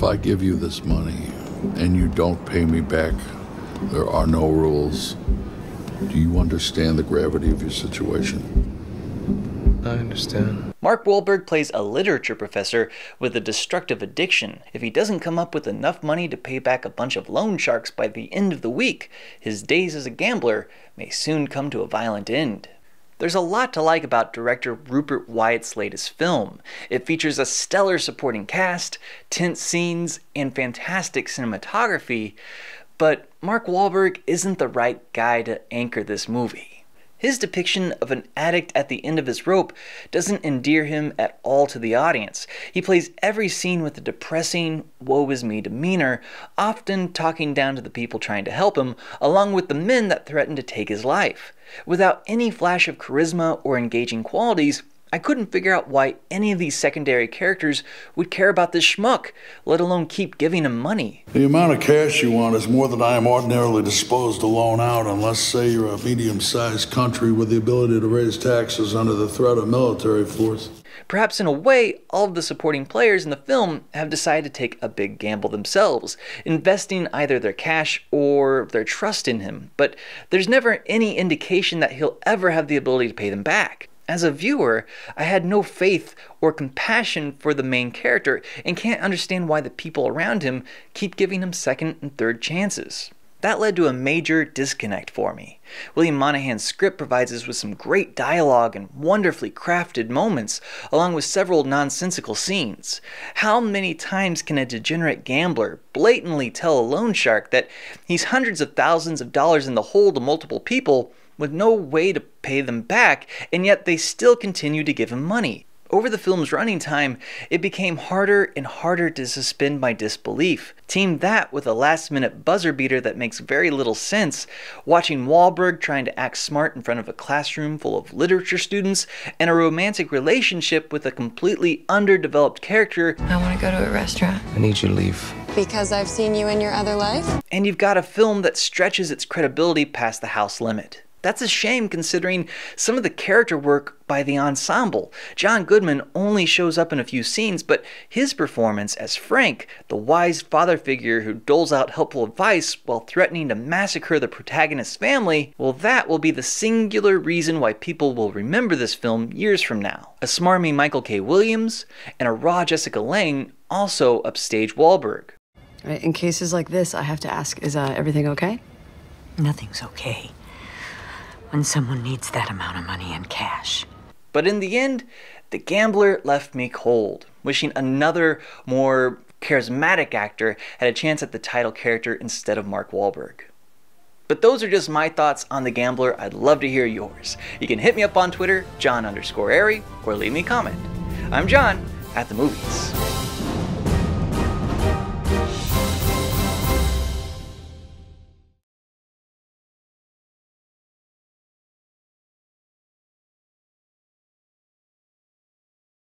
If I give you this money and you don't pay me back, there are no rules. Do you understand the gravity of your situation? I understand. Mark Wahlberg plays a literature professor with a destructive addiction. If he doesn't come up with enough money to pay back a bunch of loan sharks by the end of the week, his days as a gambler may soon come to a violent end. There's a lot to like about director Rupert Wyatt's latest film. It features a stellar supporting cast, tense scenes, and fantastic cinematography, but Mark Wahlberg isn't the right guy to anchor this movie. His depiction of an addict at the end of his rope doesn't endear him at all to the audience. He plays every scene with a depressing, woe-is-me demeanor, often talking down to the people trying to help him, along with the men that threaten to take his life. Without any flash of charisma or engaging qualities, I couldn't figure out why any of these secondary characters would care about this schmuck, let alone keep giving him money. The amount of cash you want is more than I am ordinarily disposed to loan out unless, say, you're a medium-sized country with the ability to raise taxes under the threat of military force. Perhaps in a way, all of the supporting players in the film have decided to take a big gamble themselves, investing either their cash or their trust in him, but there's never any indication that he'll ever have the ability to pay them back. As a viewer, I had no faith or compassion for the main character and can't understand why the people around him keep giving him second and third chances. That led to a major disconnect for me. William Monahan's script provides us with some great dialogue and wonderfully crafted moments, along with several nonsensical scenes. How many times can a degenerate gambler blatantly tell a loan shark that he's hundreds of thousands of dollars in the hole to multiple people with no way to pay them back, and yet they still continue to give him money? Over the film's running time, it became harder and harder to suspend my disbelief. Team that with a last-minute buzzer beater that makes very little sense, watching Wahlberg trying to act smart in front of a classroom full of literature students, and a romantic relationship with a completely underdeveloped character. I want to go to a restaurant. I need you to leave. Because I've seen you in your other life? And you've got a film that stretches its credibility past the house limit. That's a shame considering some of the character work by the ensemble. John Goodman only shows up in a few scenes, but his performance as Frank, the wise father figure who doles out helpful advice while threatening to massacre the protagonist's family, well, that will be the singular reason why people will remember this film years from now. A smarmy Michael K. Williams and a raw Jessica Lange also upstage Wahlberg. In cases like this, I have to ask, is everything okay? Nothing's okay when someone needs that amount of money in cash. But in the end, The Gambler left me cold, wishing another, more charismatic actor had a chance at the title character instead of Mark Wahlberg. But those are just my thoughts on The Gambler. I'd love to hear yours. You can hit me up on Twitter, John_Airy, or leave me a comment. I'm John at the movies.